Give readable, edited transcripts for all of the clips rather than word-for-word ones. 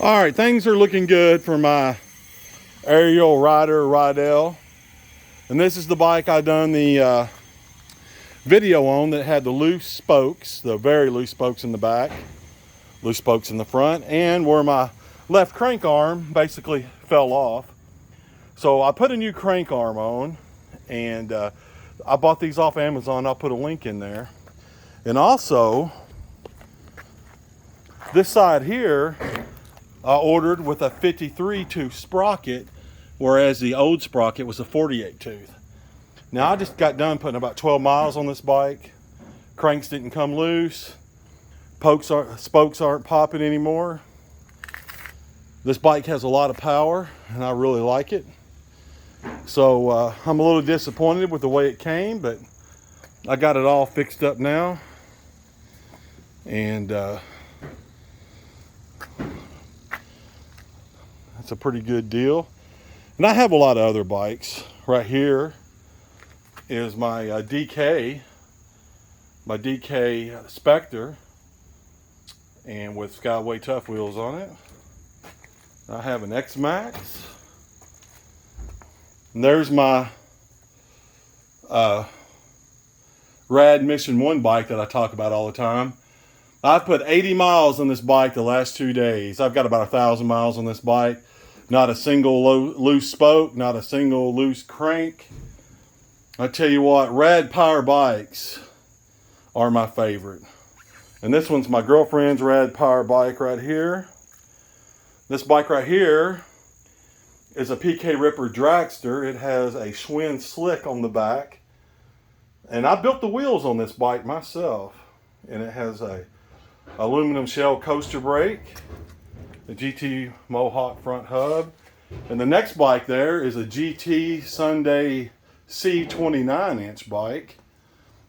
All right, things are looking good for my Ariel rider, Rideal. And this is the bike I done the video on that had the loose spokes, the very loose spokes in the back, loose spokes in the front, and where my left crank arm basically fell off. So I put a new crank arm on, and I bought these off Amazon. I'll put a link in there. And also, this side here, I ordered with a 53 tooth sprocket, whereas the old sprocket was a 48 tooth. Now I just got done putting about 12 miles on this bike. Cranks didn't come loose. Spokes aren't popping anymore. This bike has a lot of power and I really like it. So I'm a little disappointed with the way it came, but I got it all fixed up now. And it's a pretty good deal. And I have a lot of other bikes. Right here is my DK Spectre, and with Skyway Tough wheels on it. I have an X-Max. And there's my Rad Mission 1 bike that I talk about all the time. I've put 80 miles on this bike the last 2 days. I've got about 1,000 miles on this bike. Not a single loose spoke, not a single loose crank. I tell you what, Rad Power bikes are my favorite. And this one's my girlfriend's Rad Power bike right here. This bike right here is a PK Ripper Dragster. It has a Schwinn slick on the back. And I built the wheels on this bike myself. And it has a aluminum shell coaster brake, the GT Mohawk front hub. And the next bike there is a GT Sunday C 29-inch bike.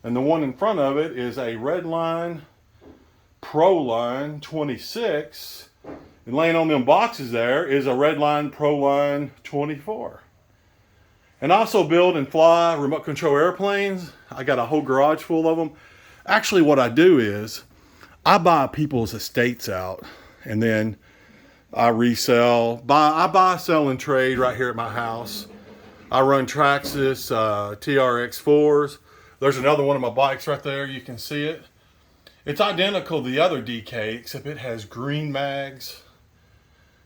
And the one in front of it is a Redline Proline 26. And laying on them boxes there is a Redline Proline 24. And I also build and fly remote control airplanes. I got a whole garage full of them. Actually, what I do is I buy people's estates out, and then I resell. I buy, sell, and trade right here at my house. I run Traxxas TRX4s. There's another one of my bikes right there. You can see it. It's identical to the other DK, except it has green mags.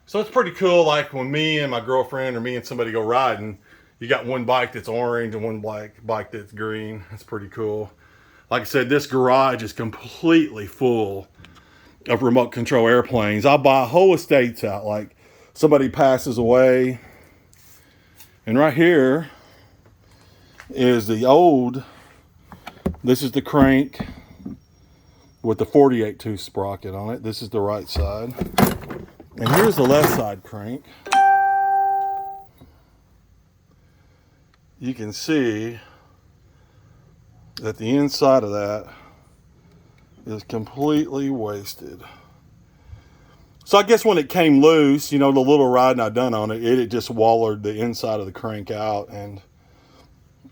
So it's pretty cool, like when me and my girlfriend or me and somebody go riding, you got one bike that's orange and one bike that's green. That's pretty cool. Like I said, this garage is completely full of remote control airplanes. I'll buy whole estates out, like somebody passes away. And right here is the old, this is the crank with the 48 tooth sprocket on it. This is the right side. And here's the left side crank. You can see that the inside of that is completely wasted. So I guess when it came loose, you know, the little riding I done on it, it just wallered the inside of the crank out and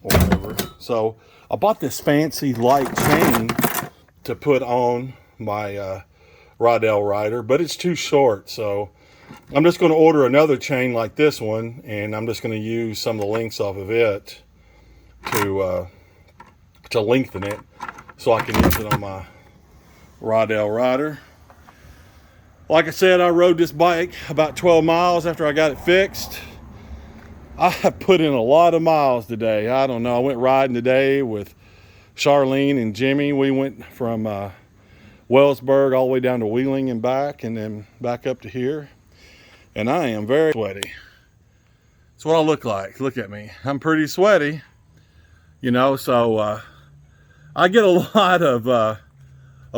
whatever. So I bought this fancy light chain to put on my Rideal rider, but it's too short. So I'm just going to order another chain like this one, and I'm just going to use some of the links off of it to lengthen it so I can use it on my Rideal rider. Like I said, I rode this bike about 12 miles after I got it fixed. I put in a lot of miles today. I don't know. I went riding today with Charlene and Jimmy. We went from Wellsburg all the way down to Wheeling and back, and then back up to here. And I am very sweaty. That's what I look like. Look at me. I'm pretty sweaty. You know, so I get a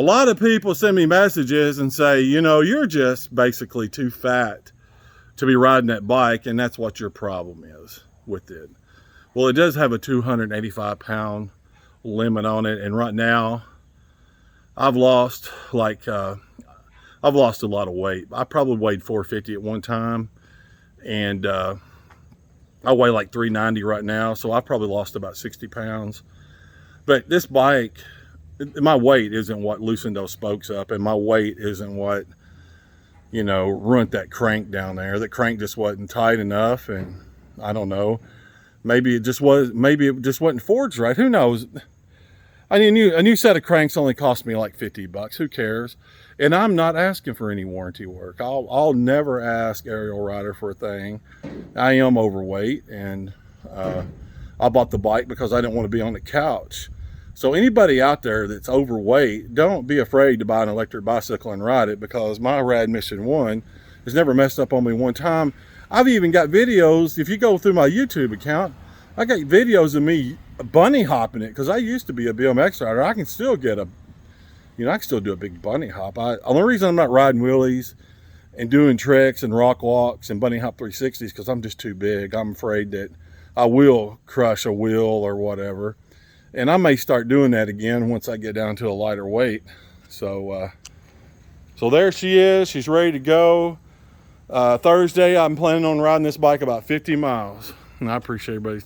lot of people send me messages and say, you know, you're just basically too fat to be riding that bike, and that's what your problem is with it. Well, it does have a 285 pound limit on it, and right now I've lost a lot of weight. I probably weighed 450 at one time, and I weigh like 390 right now, so I probably lost about 60 pounds. But this bike, my weight isn't what loosened those spokes up, and my weight isn't what you know, runt that crank down there. That crank just wasn't tight enough, and I don't know. Maybe it just wasn't forged right. Who knows? I mean, a new set of cranks only cost me like $50. Who cares? And I'm not asking for any warranty work. I'll never ask Ariel Rider for a thing. I am overweight, and I bought the bike because I didn't want to be on the couch. So anybody out there that's overweight, don't be afraid to buy an electric bicycle and ride it, because my Rad Mission 1 has never messed up on me one time. I've even got videos. If you go through my YouTube account, I got videos of me bunny hopping it, because I used to be a BMX rider. I can still get a, you know, I can still do a big bunny hop. Only reason I'm not riding wheelies and doing tricks and rock walks and bunny hop 360s because I'm just too big. I'm afraid that I will crush a wheel or whatever. And I may start doing that again once I get down to a lighter weight. So there she is. She's ready to go. Thursday, I'm planning on riding this bike about 50 miles. And I appreciate everybody's